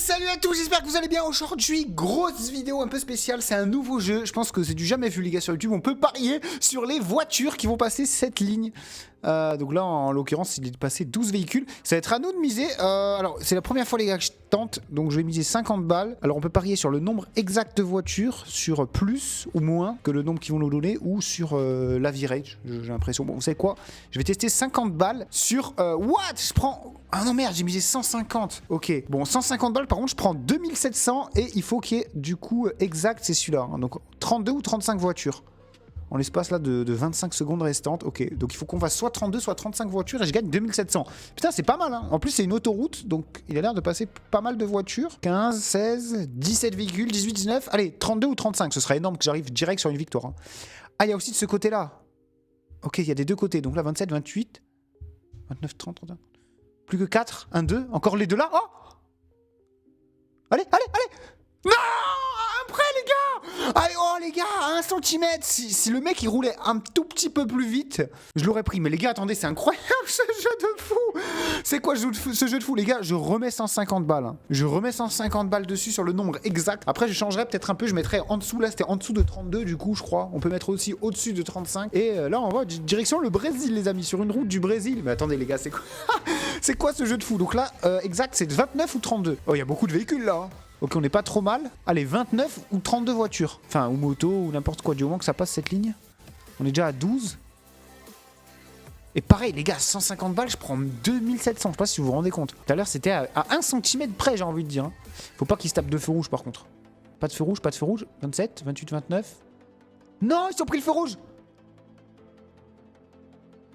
Salut à tous, j'espère que vous allez bien. Aujourd'hui, grosse vidéo un peu spéciale, c'est un nouveau jeu. Je pense que c'est du jamais vu les gars sur YouTube. On peut parier sur les voitures qui vont passer cette ligne. Donc là, en l'occurrence, il est passé 12 véhicules. Ça va être à nous de miser. Alors, c'est la première fois les gars que je tente, donc je vais miser 50 balles. Alors, on peut parier sur le nombre exact de voitures, sur plus ou moins que le nombre qu'ils vont nous donner, ou sur l'average, j'ai l'impression. Bon, vous savez quoi? Je vais tester 50 balles sur... what? Je prends... Ah non merde, j'ai misé 150. Ok, bon, 150 balles, par contre, je prends 2700 et il faut qu'il y ait du coup exact, c'est celui-là. Hein. Donc, 32 ou 35 voitures. En l'espace là de 25 secondes restantes. Ok, donc il faut qu'on fasse soit 32, soit 35 voitures et je gagne 2700. Putain, c'est pas mal, hein. En plus, c'est une autoroute, donc il a l'air de passer pas mal de voitures. 15, 16, 17 véhicules, 18, 19. Allez, 32 ou 35, ce serait énorme que j'arrive direct sur une victoire. Hein. Ah, il y a aussi de ce côté-là. Ok, il y a des deux côtés. Donc là, 27, 28, 29, 30, 31. Plus que 4, 1, 2. Encore les deux là. Oh! Allez, allez, allez! Non! Après, les gars! Allez, oh, les gars, à 1 centimètre! Si le mec il roulait un tout petit peu plus vite, je l'aurais pris. Mais les gars, attendez, c'est incroyable ce jeu de fou! C'est quoi ce jeu de fou, les gars? Je remets 150 balles. Hein. Je remets 150 balles dessus sur le nombre exact. Après, je changerai peut-être un peu. Je mettrai en dessous. Là, c'était en dessous de 32, du coup, je crois. On peut mettre aussi au-dessus de 35. Et là, on va direction le Brésil, les amis, sur une route du Brésil. Mais attendez, les gars, c'est quoi? C'est quoi ce jeu de fou? Donc là, exact, c'est 29 ou 32. Oh, il y a beaucoup de véhicules là. Hein. Ok, on n'est pas trop mal. Allez, 29 ou 32 voitures. Enfin, ou moto, ou n'importe quoi, du moment que ça passe cette ligne. On est déjà à 12. Et pareil, les gars, 150 balles, je prends 2700. Je sais pas si vous vous rendez compte. Tout à l'heure, c'était à 1 cm près, j'ai envie de dire. Faut pas qu'ils se tapent de feu rouge, par contre. Pas de feu rouge, pas de feu rouge. 27, 28, 29. Non, ils ont pris le feu rouge.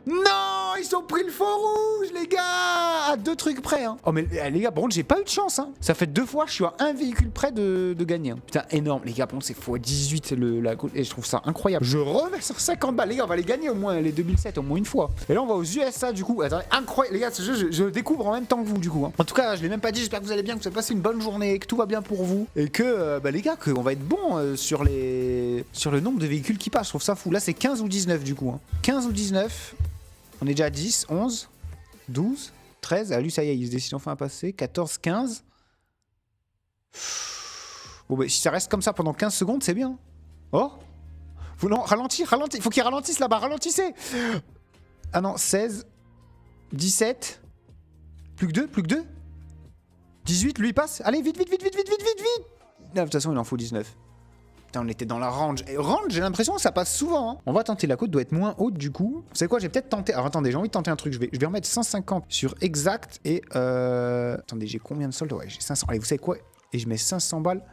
Non, ils ont pris le feu rouge, les gars. À 2 trucs près, hein. Oh, mais les gars, par contre, j'ai pas eu de chance, hein. Ça fait 2 fois, je suis à 1 véhicule près de gagner. Hein. Putain, énorme. Les gars, par contre, c'est x18 et je trouve ça incroyable. Je remets sur 50 balles. Les gars, on va les gagner au moins, les 2007, au moins une fois. Et là, on va aux USA, du coup. Attendez, incroyable. Les gars, ce jeu, je découvre en même temps que vous, du coup. Hein. En tout cas, je l'ai même pas dit. J'espère que vous allez bien, que vous avez passé une bonne journée, que tout va bien pour vous. Et que, les gars, qu'on va être bon sur le nombre de véhicules qui passent. Je trouve ça fou. Là, c'est 15 ou 19, du coup. Hein. 15 ou 19. On est déjà à 10, 11, 12, 13. Ah, lui, ça y est, il se décide enfin à passer. 14, 15. Bon, bah, si ça reste comme ça pendant 15 secondes, c'est bien. Oh! Non, ralentis. Faut qu'il ralentisse là-bas, ralentissez! Ah non, 16, 17. Plus que 2. 18, lui, il passe. Allez, vite! Non, de toute façon, il en faut 19. Putain, on était dans la range. Et range, j'ai l'impression que ça passe souvent. Hein. On va tenter, la côte doit être moins haute du coup. Vous savez quoi, j'ai peut-être tenté... Alors attendez, j'ai envie de tenter un truc. Je vais remettre 150 sur exact et... Attendez, j'ai combien de soldes? Ouais, j'ai 500. Allez, vous savez quoi? Et je mets 500 balles.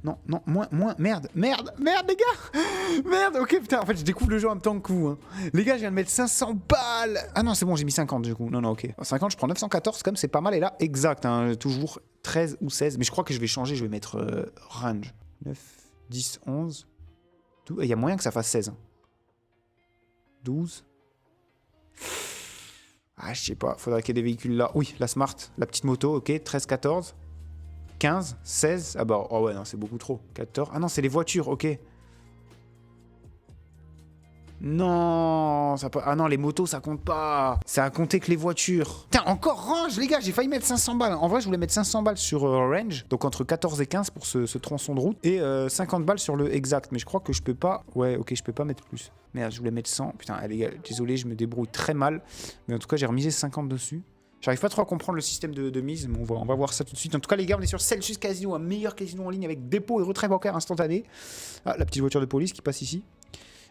Non, moins, merde, les gars. Merde, ok, putain, en fait, je découvre le jeu en même temps que vous. Hein. Les gars, je viens de mettre 500 balles. Ah non, c'est bon, j'ai mis 50 du coup. Non, ok. 50, je prends 914, comme c'est pas mal. Et là, exact, hein, toujours 13 ou 16. Mais je crois que je vais changer, je vais mettre range. 9, 10, 11. Il y a moyen que ça fasse 16. Hein. 12. Ah, je sais pas, faudrait qu'il y ait des véhicules là. Oui, la Smart, la petite moto, ok, 13, 14. 15, 16, ah bah, oh ouais, non, c'est beaucoup trop. 14, ah non, c'est les voitures, ok. Non, ça peut... Ah non, les motos, ça compte pas. Ça a compté que les voitures. Putain, encore range, les gars, j'ai failli mettre 500 balles. En vrai, je voulais mettre 500 balles sur range, donc entre 14 et 15 pour ce tronçon de route, et 50 balles sur le exact. Mais je crois que je peux pas... Ouais, ok, je peux pas mettre plus. Merde, je voulais mettre 100. Putain, les gars, désolé, je me débrouille très mal. Mais en tout cas, j'ai remisé 50 dessus. J'arrive pas trop à comprendre le système de mise, mais on va voir ça tout de suite. En tout cas, les gars, on est sur Celsius Casino, un meilleur casino en ligne avec dépôt et retrait bancaire instantané. Ah, la petite voiture de police qui passe ici.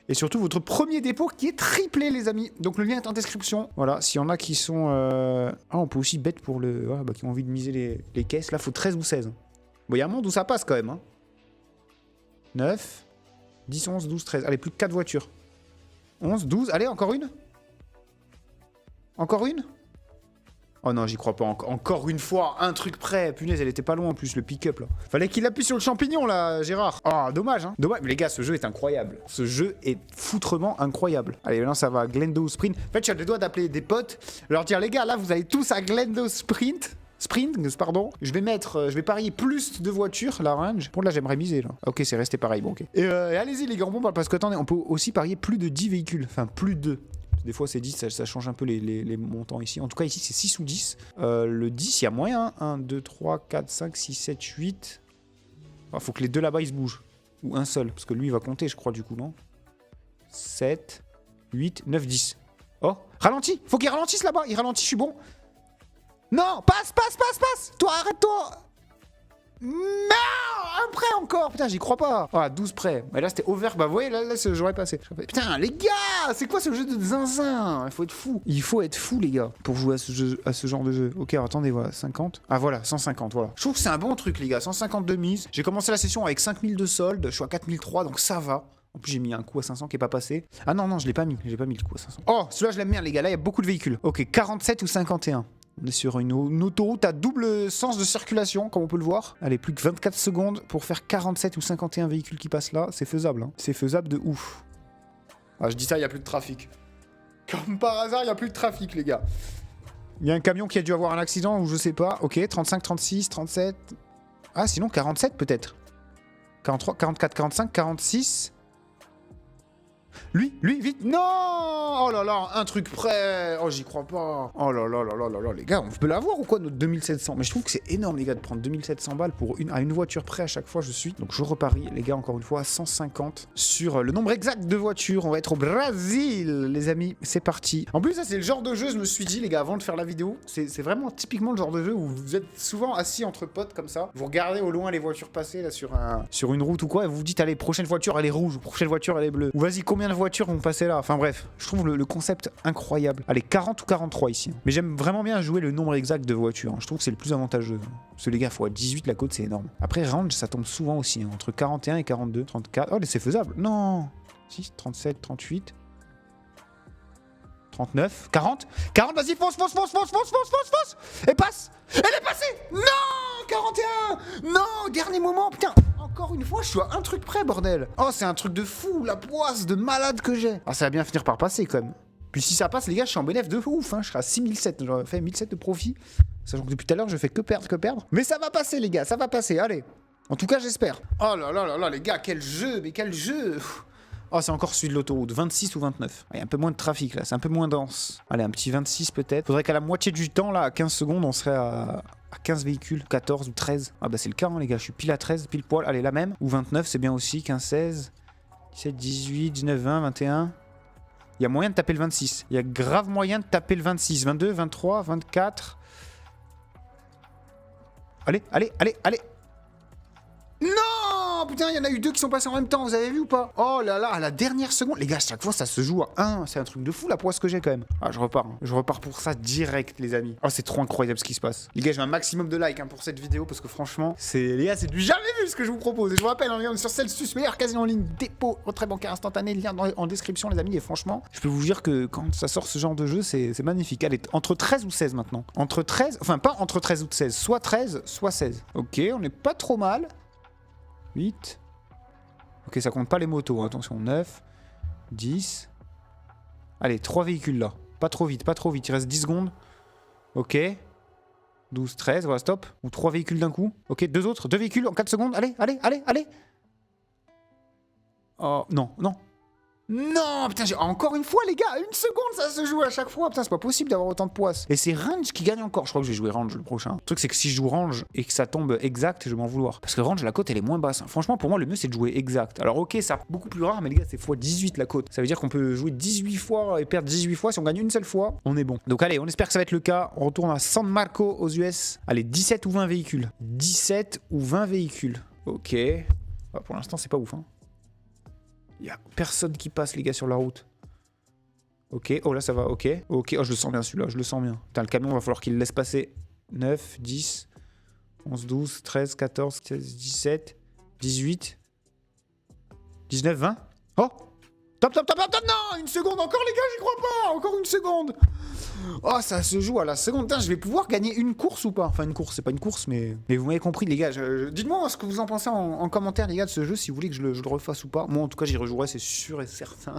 Et surtout, votre premier dépôt qui est triplé, les amis. Donc, le lien est en description. Voilà, s'il y en a qui sont... Ah, on peut aussi bet pour le... Ah, bah, qui ont envie de miser les caisses. Là, il faut 13 ou 16. Bon, il y a un monde où ça passe quand même. Hein. 9, 10, 11, 12, 13. Allez, plus que 4 voitures. 11, 12. Allez, encore une. Encore une. Oh non, j'y crois pas. Encore une fois, un truc près. Punaise, elle était pas loin en plus, le pick-up là. Fallait qu'il appuie sur le champignon là, Gérard. Oh, dommage, hein. Dommage. Mais les gars, ce jeu est incroyable. Ce jeu est foutrement incroyable. Allez, maintenant ça va. Glendo Sprint. En fait, je suis à deux doigts d'appeler des potes, leur dire, les gars, là, vous allez tous à Glendo Sprint. Pardon. Je vais parier plus de voitures, la range. Pour là, j'aimerais miser, là. Ok, c'est resté pareil, bon, ok. Et allez-y, les gars, bon, parce que attendez, on peut aussi parier plus de 10 véhicules. Enfin, plus de... Des fois, c'est 10, ça change un peu les montants ici. En tout cas, ici, c'est 6 ou 10. Le 10, il y a moyen. 1, 2, 3, 4, 5, 6, 7, 8. Il faut que les deux là-bas, ils se bougent. Ou un seul, parce que lui, il va compter, je crois, du coup, non? 7, 8, 9, 10. Oh, ralentis. Faut qu'il ralentisse là-bas. Il ralentit, je suis bon. Non, passe. Toi, arrête-toi. Non, un prêt encore. Putain, j'y crois pas. Ah, 12 prêts. Mais là, c'était over. Bah, vous voyez, là j'aurais passé. Putain, les gars, c'est quoi ce jeu de zinzin? Il faut être fou. Il faut être fou, les gars, pour jouer à ce genre de jeu. Ok, alors, attendez, voilà, 50. Ah, voilà, 150, voilà. Je trouve que c'est un bon truc, les gars. 150 de mise. J'ai commencé la session avec 5000 de solde. Je suis à 4003, donc ça va. En plus, j'ai mis un coup à 500 qui est pas passé. Ah non, je l'ai pas mis. J'ai pas mis le coup à 500. Oh, celui-là, je l'aime bien, les gars. Là, il y a beaucoup de véhicules. Ok, 47 ou 51. On est sur une autoroute à double sens de circulation, comme on peut le voir. Allez, plus que 24 secondes pour faire 47 ou 51 véhicules qui passent là. C'est faisable, hein. C'est faisable de ouf. Ah, je dis ça, il n'y a plus de trafic. Comme par hasard, il n'y a plus de trafic, les gars. Il y a un camion qui a dû avoir un accident ou je sais pas. Ok, 35, 36, 37. Ah, sinon 47 peut-être. 43, 44, 45, 46... Lui, vite. Non! Oh là là, un truc prêt. Oh, j'y crois pas. Oh là là là là là là, les gars, on peut l'avoir ou quoi, notre 2700? Mais je trouve que c'est énorme, les gars, de prendre 2700 balles pour à une voiture près à chaque fois, je suis. Donc je reparie, les gars, encore une fois, à 150 sur le nombre exact de voitures. On va être au Brésil, les amis. C'est parti. En plus, ça, c'est le genre de jeu, je me suis dit, les gars, avant de faire la vidéo, c'est vraiment typiquement le genre de jeu où vous êtes souvent assis entre potes comme ça. Vous regardez au loin les voitures passer là sur une route ou quoi, et vous vous dites, allez, prochaine voiture, elle est rouge, prochaine voiture, elle est bleue. Ou vas-y, combien de voitures vont passer là? Enfin bref, je trouve le concept incroyable. Allez, 40 ou 43 ici. Mais j'aime vraiment bien jouer le nombre exact de voitures. Je trouve que c'est le plus avantageux. Parce que les gars, faut à 18 la côte, c'est énorme. Après, range, ça tombe souvent aussi. Entre 41 et 42, 34. Oh, mais c'est faisable. Non. 6, 37, 38. 39, 40. 40, vas-y, fonce. Et passe. Elle est passée. Non, 41. Non, dernier moment, putain. Encore une fois, je suis à un truc près, bordel. Oh, c'est un truc de fou, la poisse de malade que j'ai. Ah, ça va bien finir par passer, quand même. Puis si ça passe, les gars, je suis en bénéf de ouf, hein. Je serai à 6007. J'aurais fait 1007 de profit. Sachant que depuis tout à l'heure, je fais que perdre. Mais ça va passer, les gars, ça va passer. Allez. En tout cas, j'espère. Oh là là là là, les gars, quel jeu, mais quel jeu. Oh, c'est encore celui de l'autoroute, 26 ou 29. Il y a un peu moins de trafic, là, c'est un peu moins dense. Allez, un petit 26 peut-être. Faudrait qu'à la moitié du temps, là, à 15 secondes, on serait à 15 véhicules, 14 ou 13. Ah bah c'est le cas, hein, les gars, je suis pile à 13, pile poil. Allez, la même. Ou 29, c'est bien aussi, 15, 16, 17, 18, 19, 20, 21. Il y a moyen de taper le 26. Il y a grave moyen de taper le 26. 22, 23, 24. Allez. Non, putain, il y en a eu deux qui sont passés en même temps, vous avez vu ou pas? Oh là là, à la dernière seconde. Les gars, chaque fois, ça se joue à 1. C'est un truc de fou, la poisse que j'ai quand même. Ah, je repars. Hein. Je repars pour ça direct, les amis. Oh, c'est trop incroyable ce qui se passe. Les gars, j'ai un maximum de likes hein, pour cette vidéo parce que franchement, les gars, c'est du jamais vu ce que je vous propose. Et je vous rappelle, on est sur Celsius, meilleur casino en ligne, dépôt, retrait bancaire instantané, lien en description, les amis. Et franchement, je peux vous dire que quand ça sort ce genre de jeu, c'est magnifique. Allez, entre 13 ou 16 maintenant. Entre 13, enfin pas entre 13 ou 16, soit 13, soit 16. Ok, on n'est pas trop mal. 8. Ok, ça compte pas les motos, hein. Attention, 9, 10. Allez, 3 véhicules là. Pas trop vite, il reste 10 secondes. Ok. 12, 13, voilà, stop. Ou 3 véhicules d'un coup. Ok, 2 véhicules en 4 secondes. Allez. Oh, non. Non, putain, encore une fois, les gars, 1 seconde, ça se joue à chaque fois. Putain, c'est pas possible d'avoir autant de poisse. Et c'est Range qui gagne encore. Je crois que je vais jouer Range le prochain. Le truc, c'est que si je joue Range et que ça tombe exact, je vais m'en vouloir. Parce que Range, la cote, elle est moins basse. Franchement, pour moi, le mieux, c'est de jouer exact. Alors, ok, c'est beaucoup plus rare, mais les gars, c'est x18 la cote. Ça veut dire qu'on peut jouer 18 fois et perdre 18 fois. Si on gagne une seule fois, on est bon. Donc, allez, on espère que ça va être le cas. On retourne à San Marco aux US. Allez, 17 ou 20 véhicules. 17 ou 20 véhicules. Ok. Bah, pour l'instant, c'est pas ouf, hein. Il n'y a personne qui passe, les gars, sur la route. Ok, oh là, ça va, ok. Ok, oh, je le sens bien, celui-là, je le sens bien. Putain, le camion, va falloir qu'il le laisse passer. 9, 10, 11, 12, 13, 14, 16, 17, 18, 19, 20. Oh! Top, non! 1 seconde encore, les gars, j'y crois pas! Encore 1 seconde! Oh, ça se joue à la seconde. Putain, je vais pouvoir gagner une course ou pas? Enfin, une course, c'est pas une course, mais vous m'avez compris, les gars. Dites-moi ce que vous en pensez en commentaire, les gars, de ce jeu, si vous voulez que je le refasse ou pas. Moi, en tout cas, j'y rejouerai, c'est sûr et certain.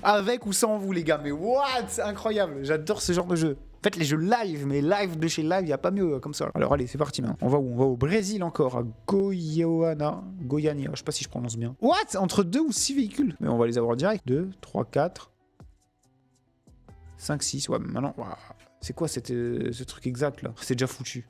Avec ou sans vous, les gars. Mais what? C'est incroyable. J'adore ce genre de jeu. En fait, les jeux live, mais live de chez live, il n'y a pas mieux comme ça. Alors, allez, c'est parti, maintenant. On va où? On va au Brésil encore, à Goiânia. Je sais pas si je prononce bien. What? Entre 2 ou 6 véhicules. Mais on va les avoir direct. 2, 3, 4. 5, 6, ouais, maintenant... Wow. C'est quoi ce truc exact, là? C'est déjà foutu.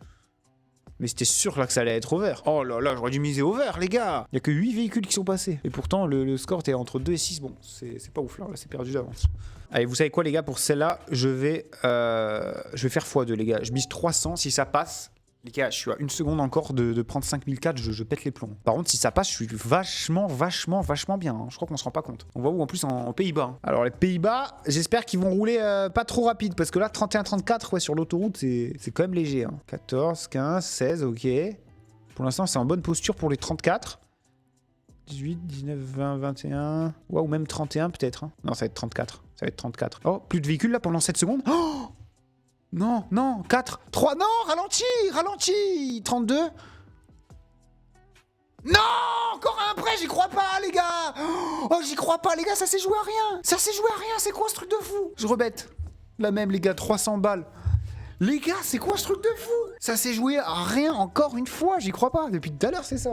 Mais c'était sûr là que ça allait être over. Oh là là, j'aurais dû miser over, les gars. Il y a que 8 véhicules qui sont passés. Et pourtant, le score était entre 2 et 6. Bon, c'est pas ouf là, c'est perdu d'avance. Allez, vous savez quoi, les gars, pour celle-là, je vais faire x2, les gars. Je mise 300. Si ça passe, les gars, je suis à 1 seconde encore de prendre 5004. Je pète les plombs. Par contre, si ça passe, je suis vachement bien. Hein. Je crois qu'on se rend pas compte. On va où en plus en Pays-Bas. Hein. Alors, les Pays-Bas, j'espère qu'ils vont rouler pas trop rapide. Parce que là, 31-34, ouais, sur l'autoroute, c'est quand même léger. Hein. 14, 15, 16, ok. Pour l'instant, c'est en bonne posture pour les 34. 18, 19, 20, 21. Ouais, ou même 31 peut-être. Hein. Non, ça va être 34. Ça va être 34. Oh, plus de véhicules là pendant 7 secondes. Oh! Non, non, 4, 3, non, ralenti, 32. Non, encore un prêt, j'y crois pas, les gars. Oh, j'y crois pas, les gars, ça s'est joué à rien. C'est quoi ce truc de fou? Je rebête. La même, les gars, 300 balles. Les gars, c'est quoi ce truc de fou? Ça s'est joué à rien encore une fois, j'y crois pas. Depuis tout à l'heure, c'est ça.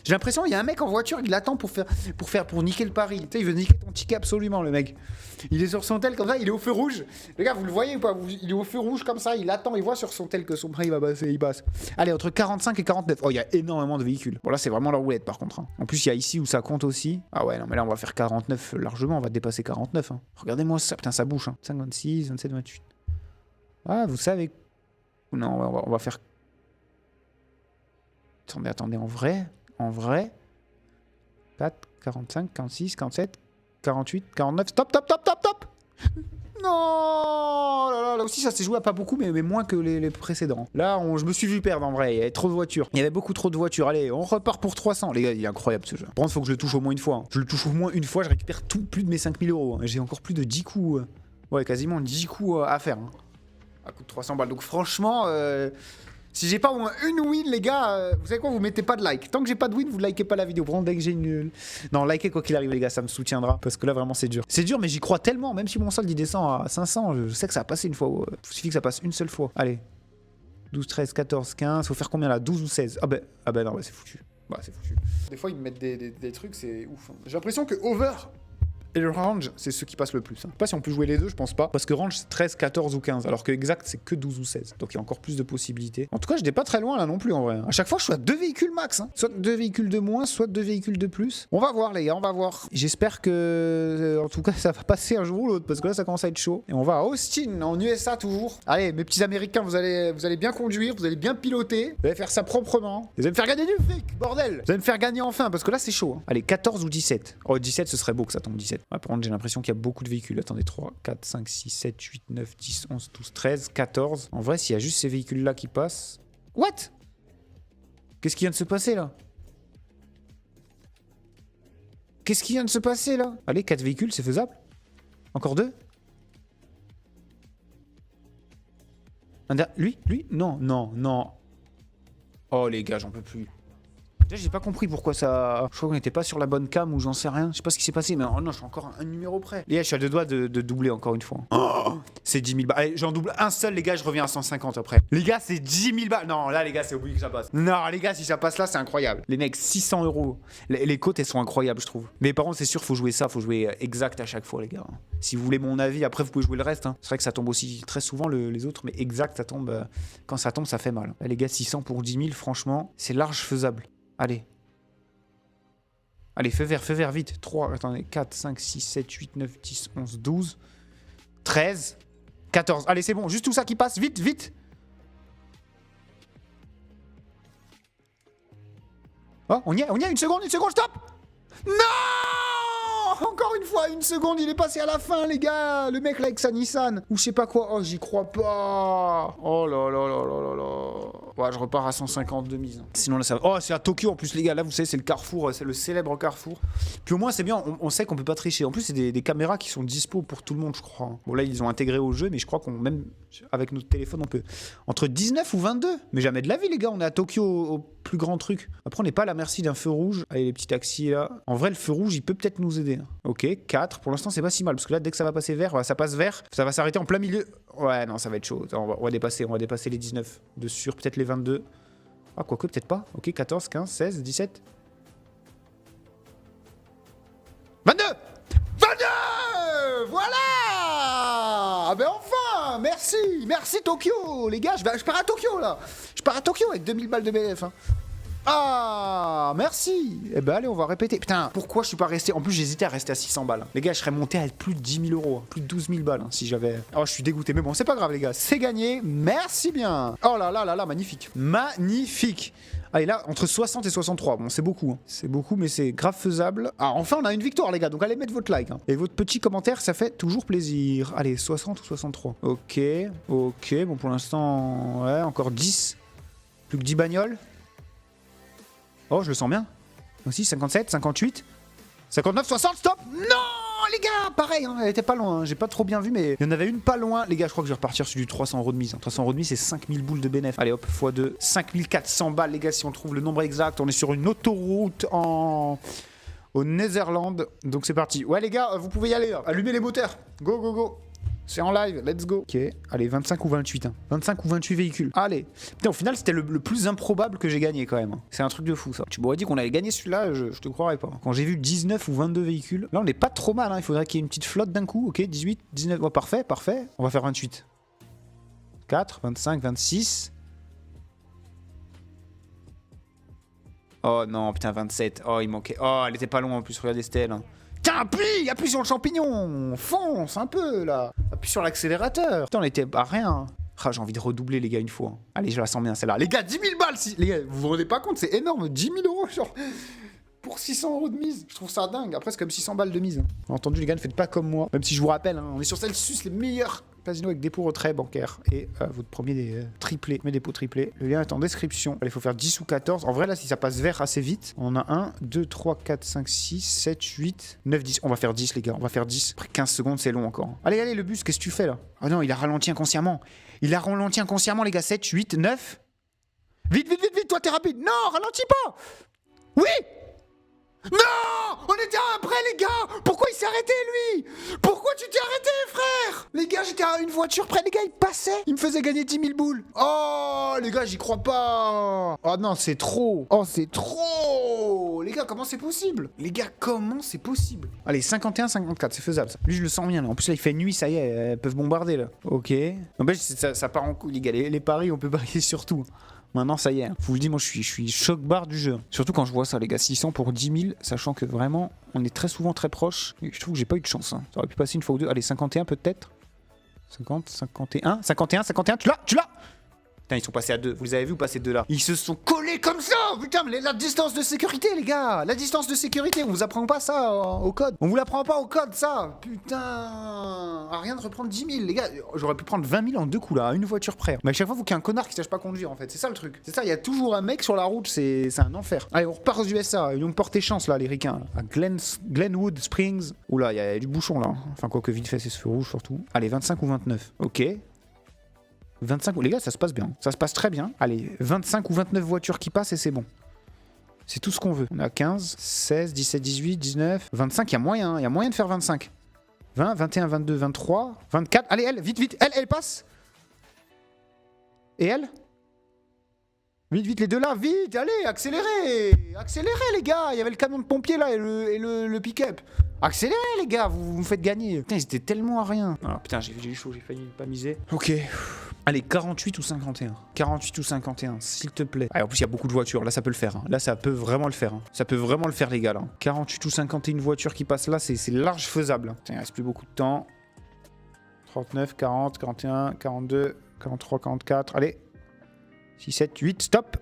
J'ai l'impression qu'il y a un mec en voiture, il attend pour niquer le pari. Tu sais, il veut niquer ton ticket absolument, le mec. Il est sur son tel comme ça, il est au feu rouge. Les gars, vous le voyez ou pas? Il est au feu rouge comme ça, il attend, il voit sur son tel que son prix va passer, il passe. Allez, entre 45 et 49. Oh, il y a énormément de véhicules. Bon, là, c'est vraiment la roulette par contre. Hein. En plus, il y a ici où ça compte aussi. Ah ouais, non, mais là, on va faire 49 largement, on va dépasser 49. Hein. Regardez-moi ça, putain, ça bouge. Hein. 56, 27, 28. Ah, vous savez. Non, on va faire... Attendez, en vrai 4, 45, 46, 47, 48, 49, stop. Non, là aussi ça s'est joué à pas beaucoup, mais moins que les précédents. Là, je me suis vu perdre en vrai, il y avait trop de voitures. Il y avait beaucoup trop de voitures. Allez, on repart pour 300. Les gars, il est incroyable ce jeu. Par contre, faut que je le touche au moins une fois. Hein. Je le touche au moins une fois, je récupère plus de mes 5000 euros. Hein. J'ai encore plus de 10 coups. Ouais, quasiment 10 coups à faire. Hein. À coût de 300 balles. Donc franchement, si j'ai pas au moins une win, les gars, vous savez quoi, vous mettez pas de like. Tant que j'ai pas de win, vous likez pas la vidéo. Vraiment, dès que j'ai une... Non, likez quoi qu'il arrive, les gars, ça me soutiendra. Parce que là, vraiment, c'est dur. C'est dur, mais j'y crois tellement. Même si mon solde, il descend à 500, je sais que ça a passé une fois. Il suffit que ça passe une seule fois. Allez. 12, 13, 14, 15. Faut faire combien là? 12 ou 16? Ah ben non, c'est foutu. Bah, c'est foutu. Des fois, ils me mettent des trucs, c'est ouf. Hein. J'ai l'impression que over... Et le range, c'est ceux qui passent le plus. Hein. Je sais pas si on peut jouer les deux, je pense pas. Parce que range, c'est 13, 14 ou 15. Alors que exact, c'est que 12 ou 16. Donc il y a encore plus de possibilités. En tout cas, je n'étais pas très loin là non plus en vrai. À chaque fois, je suis à 2 véhicules max. Hein. Soit 2 véhicules de moins, soit 2 véhicules de plus. On va voir, les gars, on va voir. J'espère que, en tout cas, ça va passer un jour ou l'autre. Parce que là, ça commence à être chaud. Et on va à Austin, en USA toujours. Allez, mes petits Américains, vous allez bien conduire, vous allez bien piloter. Vous allez faire ça proprement. Vous allez me faire gagner du fric, bordel. Vous allez me faire gagner enfin, parce que là, c'est chaud. Hein. Allez, 14 ou 17. Oh, 17, ce serait beau que ça tombe 17. Ouais, par contre, j'ai l'impression qu'il y a beaucoup de véhicules. Attendez, 3, 4, 5, 6, 7, 8, 9, 10, 11, 12, 13, 14. En vrai, s'il y a juste ces véhicules-là qui passent... What? Qu'est-ce qui vient de se passer, là? Qu'est-ce qui vient de se passer, là? Allez, 4 véhicules, c'est faisable? Encore 2? Lui? Non. Oh, les gars, j'en peux plus. Déjà, j'ai pas compris pourquoi ça... Je crois qu'on n'était pas sur la bonne cam ou j'en sais rien. Je sais pas ce qui s'est passé, mais oh non, je suis encore un numéro près. Les gars, je suis à 2 doigts de doubler encore une fois. Oh, c'est 10 000 balles. Allez, j'en double un seul, les gars, je reviens à 150 après. Les gars, c'est 10 000 balles. Non, là, les gars, c'est obligé que ça passe. Non, les gars, si ça passe là, c'est incroyable. Les mecs, 600 euros. Les cotes, elles sont incroyables, je trouve. Mais par contre, c'est sûr, faut jouer ça. Faut jouer exact à chaque fois, les gars. Si vous voulez mon avis, après, vous pouvez jouer le reste. Hein. C'est vrai que ça tombe aussi très souvent, les autres, mais exact, ça tombe... quand ça tombe, ça fait mal. Là, les gars, 600 pour 10 000, franchement, c'est large faisable. Allez. Allez, feu vert, vite. 3, attendez, 4, 5, 6, 7, 8, 9, 10, 11, 12, 13, 14. Allez, c'est bon, juste tout ça qui passe, vite. Oh, on y est, une seconde, stop! Non! Encore une fois, une seconde, il est passé à la fin, les gars. Le mec là avec sa Nissan. Ou je sais pas quoi. Oh, j'y crois pas. Oh là. Ouais, je repars à 150 de mise. Sinon là, ça va. Oh, c'est à Tokyo en plus, les gars. Là, vous savez, c'est le Carrefour. C'est le célèbre Carrefour. Puis au moins, c'est bien. On sait qu'on peut pas tricher. En plus, c'est des caméras qui sont dispo pour tout le monde, je crois. Bon, là, ils ont intégré au jeu, mais je crois qu'on, même avec notre téléphone, on peut. Entre 19 ou 22. Mais jamais de la vie, les gars. On est à Tokyo au plus grand truc. Après, on n'est pas à la merci d'un feu rouge. Allez, les petits taxis là. En vrai, le feu rouge, il peut peut-être nous aider. Ok, 4. Pour l'instant, c'est pas si mal. Parce que là, dès que ça va passer vert, ça passe vert. Ça va s'arrêter en plein milieu. Ouais, non, ça va être chaud. On va dépasser les 19. De sûr, peut-être les 22. Ah, quoique, peut-être pas. Ok, 14, 15, 16, 17. 22! 22! Voilà! Ah ben enfin, merci, merci Tokyo, les gars, je pars à Tokyo là. Je pars à Tokyo avec 2000 balles de BF. Hein. Ah, merci. Eh ben allez, on va répéter. Putain, pourquoi je suis pas resté? En plus, j'hésitais à rester à 600 balles. Les gars, je serais monté à plus de 10 000 euros, plus de 12 000 balles si j'avais. Oh, je suis dégoûté, mais bon, c'est pas grave, les gars, c'est gagné. Merci bien. Oh là là là là, magnifique, magnifique. Allez, là, entre 60 et 63, bon, c'est beaucoup. Hein. C'est beaucoup, mais c'est grave faisable. Ah, enfin, on a une victoire, les gars, donc allez mettre votre like. Hein. Et votre petit commentaire, ça fait toujours plaisir. Allez, 60 ou 63. Ok, ok, bon, pour l'instant, ouais, encore 10. Plus que 10 bagnoles. Oh, je le sens bien. Aussi, 57, 58, 59, 60, stop. Non, les gars, pareil, hein, elle était pas loin. Hein. J'ai pas trop bien vu, mais il y en avait une pas loin. Les gars, je crois que je vais repartir sur du 300 € de mise. Hein. 300 € de mise, c'est 5000 boules de bénéf. Allez, hop, x2, 5400 balles, les gars, si on trouve le nombre exact. On est sur une autoroute au Netherlands. Donc, c'est parti. Ouais, les gars, vous pouvez y aller, là. Allumez les moteurs. Go, go, go. C'est en live, let's go. Ok, allez, 25 ou 28. Hein. 25 ou 28 véhicules. Allez. Putain, au final, c'était le plus improbable que j'ai gagné quand même. Hein. C'est un truc de fou, ça. Tu m'aurais dit qu'on allait gagner celui-là, je te croirais pas. Quand j'ai vu 19 ou 22 véhicules, là, on n'est pas trop mal. Hein. Il faudrait qu'il y ait une petite flotte d'un coup. Ok, 18, 19. Oh, parfait, parfait. On va faire 28. 4, 25, 26. Oh non, putain, 27. Oh, il manquait. Oh, elle était pas loin en plus. Regardez Stella. Hein. Tiens, appuie sur le champignon. Fonce un peu, là. Appuie sur l'accélérateur. Putain, on était à rien. Ah, j'ai envie de redoubler, les gars, une fois. Allez, je la sens bien, celle-là. Les gars, 10 000 balles. Les gars, vous vous rendez pas compte, c'est énorme. 10 000 €, genre, pour 600 € de mise. Je trouve ça dingue. Après, c'est comme 600 balles de mise. Hein. Entendu, les gars, ne faites pas comme moi. Même si je vous rappelle, hein, on est sur Celsius, les meilleurs casinos avec dépôt retrait bancaire. Et votre premier triplé, mes dépôts triplés. Le lien est en description. Allez, il faut faire 10 ou 14. En vrai, là, si ça passe vert assez vite, on a 1, 2, 3, 4, 5, 6, 7, 8, 9, 10. On va faire 10, les gars. On va faire 10. Après 15 secondes, c'est long encore. Allez, allez, le bus, qu'est-ce que tu fais là? Ah non, il a ralenti inconsciemment. Il a ralenti inconsciemment, les gars. 7, 8, 9. Vite, vite, vite, vite, toi, t'es rapide. Non, ralentis pas. Oui. Non! On était après, les gars! Pourquoi il s'est arrêté, lui? Pourquoi tu t'es arrêté, frère? Les gars, j'étais à une voiture près, les gars, il passait! Il me faisait gagner 10 000 boules! Oh, les gars, j'y crois pas! Oh non, c'est trop! Oh, c'est trop! Les gars, comment c'est possible? Les gars, comment c'est possible? Allez, 51, 54, c'est faisable, ça. Lui, je le sens bien, là. En plus, là, il fait nuit, ça y est, elles peuvent bombarder, là. Ok. En fait, ça part en couille, les gars. Les paris, on peut parier sur tout. Maintenant, ça y est. Je vous le dis, moi, je suis choc-barre du jeu. Surtout quand je vois ça, les gars. 600 pour 10 000, sachant que vraiment, on est très souvent très proche. Et je trouve que j'ai pas eu de chance. Hein. Ça aurait pu passer une fois ou deux. Allez, 51 peut-être. 50, 51, 51, 51. Tu l'as! Putain, ils sont passés à 2. Vous les avez vus passer de là? Ils se sont collés comme ça! Putain, mais la distance de sécurité, les gars! La distance de sécurité, on vous apprend pas ça au code. On vous l'apprend pas au code, ça! Putain! À rien de reprendre 10 000, les gars. J'aurais pu prendre 20 000 en 2 coups, là, à une voiture près. Mais à chaque fois, il faut qu'il y ait un connard qui sache pas conduire, en fait. C'est ça le truc. C'est ça, il y a toujours un mec sur la route, c'est un enfer. Allez, on repart aux USA. Ils ont porté chance, là, les ricains. À Glenwood Springs. Oula, il y a du bouchon, là. Enfin, quoi que vite fait, c'est ce feu rouge, surtout. Allez, 25 ou 29. Ok. 25, les gars, ça se passe bien. Ça se passe très bien. Allez, 25 ou 29 voitures qui passent et c'est bon. C'est tout ce qu'on veut. On a 15, 16, 17, 18, 19, 25. Il y a moyen de faire 25. 20, 21, 22, 23, 24. Allez, elle, vite, vite. Elle passe. Et elle? Vite, vite, les deux là, vite. Allez, accélérez. Accélérez, les gars. Il y avait le camion de pompier là et le pick-up. Accélérez, les gars, vous me faites gagner. Putain, ils étaient tellement à rien. Ah, putain, j'ai eu chaud, j'ai failli pas miser. Ok. Allez, 48 ou 51. 48 ou 51, s'il te plaît. Ah, en plus, il y a beaucoup de voitures. Là, ça peut le faire. Hein. Là, ça peut vraiment le faire. Hein. Ça peut vraiment le faire, les gars. Là. 48 ou 51 voitures qui passent là, c'est large faisable. Hein. Putain, il reste plus beaucoup de temps. 39, 40, 41, 42, 43, 44. Allez. 6, 7, 8, stop.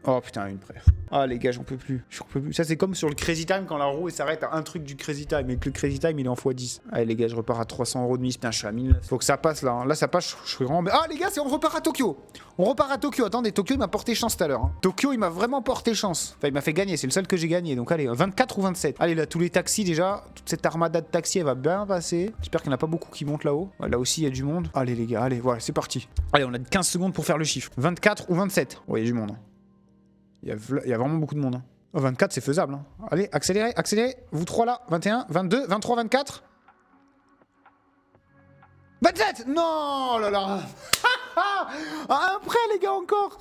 Oh putain, une près. Ah les gars, j'en peux plus. Ça c'est comme sur le Crazy Time quand la roue s'arrête à un truc du Crazy Time et que le Crazy Time il est en x10. Allez les gars, je repars à 300 € de mise. Putain, je suis à 1000. Faut que ça passe là. Hein. Là ça passe, je suis vraiment... Ah les gars, on repart à Tokyo. On repart à Tokyo. Attendez, Tokyo il m'a porté chance tout à l'heure. Hein. Tokyo il m'a vraiment porté chance. Enfin il m'a fait gagner, c'est le seul que j'ai gagné. Donc allez, 24 ou 27. Allez là, tous les taxis déjà. Toute cette armada de taxis elle va bien passer. J'espère qu'il n'y en a pas beaucoup qui montent là-haut. Là aussi il y a du monde. Allez les gars, allez, voilà, c'est parti. Allez, on a 15 secondes pour faire le chiffre. 24 ou 27. Ouais, il y a du monde. Hein. Il y a vraiment beaucoup de monde. Hein. Oh, 24, c'est faisable. Hein. Allez, accélérez, accélérez. Vous trois là. 21, 22, 23, 24. 27. Non, oh là là. À un prêt, les gars, encore.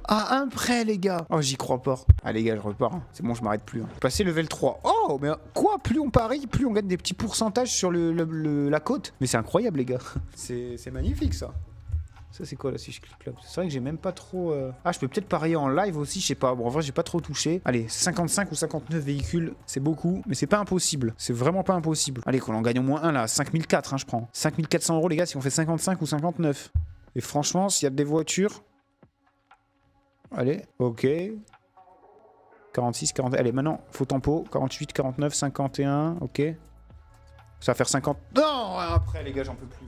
À un prêt, les gars. Oh, j'y crois pas. Ah, les gars, je repars. Hein. C'est bon, je m'arrête plus. Hein. Passer level 3. Oh, mais quoi? Plus on parie, plus on gagne des petits pourcentages sur la côte. Mais c'est incroyable, les gars. C'est magnifique, ça. Ça, c'est quoi, là, si je clique là? C'est vrai que j'ai même pas trop... Ah, je peux peut-être parier en live aussi, je sais pas. Bon, en vrai, j'ai pas trop touché. Allez, 55 ou 59 véhicules, c'est beaucoup. Mais c'est pas impossible. C'est vraiment pas impossible. Allez, qu'on en gagne au moins un, là. 5004, hein, je prends. 5400 €, les gars, si on fait 55 ou 59. Et franchement, s'il y a des voitures... Allez, ok. 46, 40... Allez, maintenant, faux tempo. 48, 49, 51, ok. Ça va faire 50... Non, après, les gars, j'en peux plus.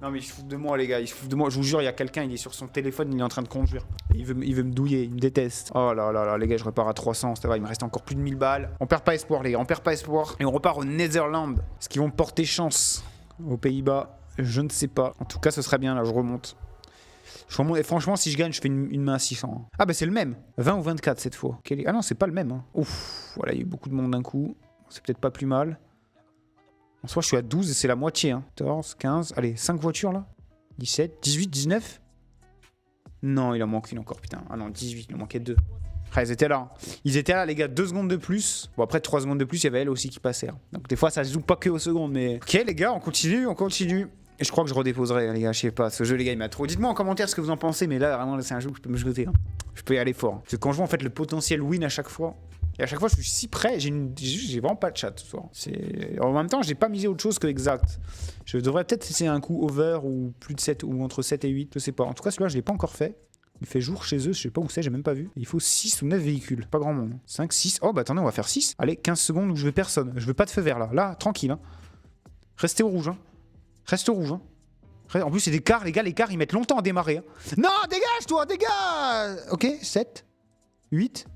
Non mais ils se foutent de moi les gars, ils se foutent de moi. Je vous jure, il y a quelqu'un, il est sur son téléphone, il est en train de conduire. Il veut me douiller, il me déteste. Oh là là là, les gars, je repars à 300, ça va, il me reste encore plus de 1000 balles. On perd pas espoir les gars, on perd pas espoir. Et on repart au Netherlands. Est-ce qu'ils vont me porter chance aux Pays-Bas? Je ne sais pas. En tout cas, ce serait bien là, je remonte. Et franchement, si je gagne, je fais une main à 600. Hein. Ah bah c'est le même. 20 ou 24 cette fois. Ah non, c'est pas le même. Hein. Ouf, voilà, il y a eu beaucoup de monde d'un coup. C'est peut-être pas plus mal. En soi, je suis à 12 et c'est la moitié. Hein. 14, 15, allez, 5 voitures là. 17, 18, 19. Non, il en manque une encore, putain. Ah non, 18, il en manquait 2. Ah, ils étaient là. Ils étaient là, les gars, 2 secondes de plus. Bon, après 3 secondes de plus, il y avait elle aussi qui passait. Hein. Donc des fois, ça se joue pas que aux secondes, mais... Ok, les gars, on continue, on continue. Et je crois que je redéposerai, les gars, je sais pas. Ce jeu, les gars, il m'a trop... Dites-moi en commentaire ce que vous en pensez, mais là, vraiment, c'est un jeu où je peux me jeter. Hein. Je peux y aller fort. Parce que quand je vois, en fait, le potentiel win à chaque fois... Et à chaque fois, je suis si près, j'ai vraiment pas de chat ce soir. En même temps, j'ai pas misé autre chose que exact. Je devrais peut-être essayer un coup over ou plus de 7 ou entre 7 et 8, je sais pas. En tout cas, celui-là, je l'ai pas encore fait. Il fait jour chez eux, je sais pas où c'est, j'ai même pas vu. Il faut 6 ou 9 véhicules, pas grand monde. 5, 6. Oh bah attendez, on va faire 6. Allez, 15 secondes où je veux personne. Je veux pas de feu vert là. Là, tranquille. Hein. Restez au rouge. Hein. Reste au rouge. Hein. En plus, c'est des cars, les gars, ils mettent longtemps à démarrer. Hein. Non, dégage-toi, dégage. Ok, 7, 8.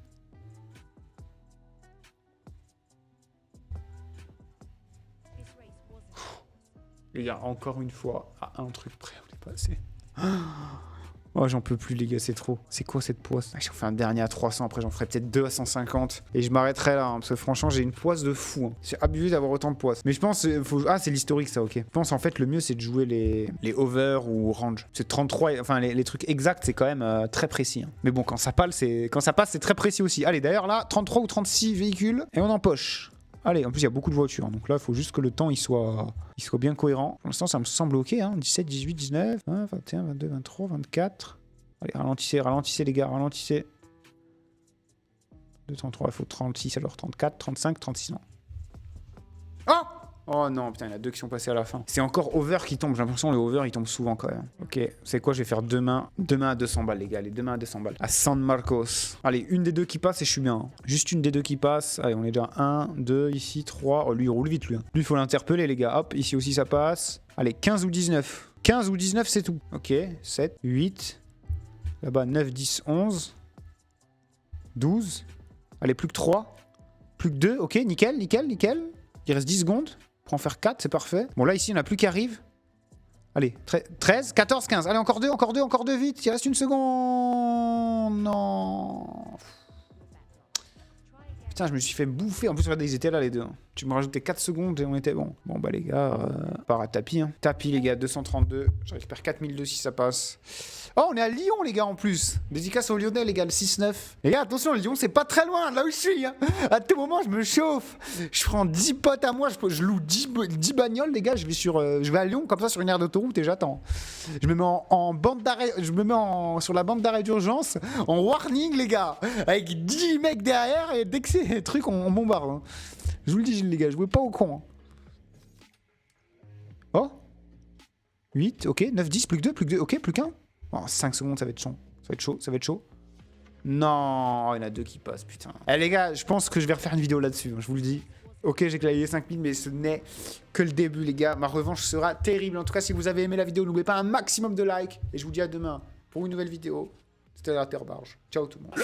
Les gars, encore une fois, à un truc près, on est passé. Oh, j'en peux plus, les gars, c'est trop. C'est quoi cette poisse? J'en fais un dernier à 300, après j'en ferai peut-être 2 à 150. Et je m'arrêterai là, hein, parce que franchement, j'ai une poisse de fou. Hein. C'est abusé d'avoir autant de poisse. Mais je pense, ah, c'est l'historique, ça, ok. Je pense, en fait, le mieux, c'est de jouer les over ou range. C'est 33, enfin, les trucs exacts, c'est quand même très précis. Hein. Mais bon, quand ça passe, c'est très précis aussi. Allez, d'ailleurs, là, 33 ou 36 véhicules, et on empoche. Allez, en plus, il y a beaucoup de voitures. Donc là, il faut juste que le temps il soit bien cohérent. Pour l'instant, ça me semble ok. Hein. 17, 18, 19, 20, 21, 22, 23, 24. Allez, ralentissez, les gars, ralentissez. 2, 33, il faut 36, alors 34, 35, 36, non. Oh! Oh non, putain, il y en a 2 qui sont passés à la fin. C'est encore over qui tombe. J'ai l'impression que le over, il tombe souvent quand même. Ok, c'est quoi? Je vais faire demain à 200 balles, les gars. Allez, demain à 200 balles. À San Marcos. Allez, une des 2 qui passe et je suis bien. Hein. Juste une des 2 qui passe. Allez, on est déjà 1, 2, ici, 3. Oh, lui, il roule vite, lui. Hein. Lui, il faut l'interpeller, les gars. Hop, ici aussi, ça passe. Allez, 15 ou 19. 15 ou 19, c'est tout. Ok, 7, 8. Là-bas, 9, 10, 11. 12. Allez, plus que 3. Plus que 2. Ok, nickel, nickel, nickel. Il reste 10 secondes. Pour en faire 4, c'est parfait. Bon, là, ici, il n'y en a plus qui arrivent. Allez, 13, 14, 15. Allez, encore 2, vite. Il reste une seconde. Non. Putain, je me suis fait bouffer. En plus, regardez, ils étaient là, les deux. Tu me rajoutais 4 secondes et on était bon. Bon, bah, les gars, part à tapis. Hein. Tapis, les gars, 232. Je récupère 4002 si ça passe. Oh, on est à Lyon, les gars, en plus. Dédicace aux Lyonnais, les gars, le 6-9. Les gars, attention, Lyon, c'est pas très loin, là où je suis. Hein. À tout moment, je me chauffe. Je prends 10 potes à moi, je loue 10 bagnoles, les gars. Je vais à Lyon, comme ça, sur une aire d'autoroute et j'attends. Je me mets en bande d'arrêt, sur la bande d'arrêt d'urgence, en warning, les gars. Avec 10 mecs derrière et dès que c'est des trucs, on bombarde. Hein. Je vous le dis, les gars, jouez pas au con. Hein. Oh 8, ok, 9, 10, plus que 2, ok, plus qu'un. Oh, 5 secondes, ça va être chaud. Ça va être chaud. Non, il y en a 2 qui passent, putain. Eh les gars, je pense que je vais refaire une vidéo là-dessus, hein, je vous le dis. Ok, j'ai claqué 5000, mais ce n'est que le début, les gars. Ma revanche sera terrible. En tout cas, si vous avez aimé la vidéo, n'oubliez pas un maximum de likes. Et je vous dis à demain pour une nouvelle vidéo. C'était la Terre Barge. Ciao tout le monde.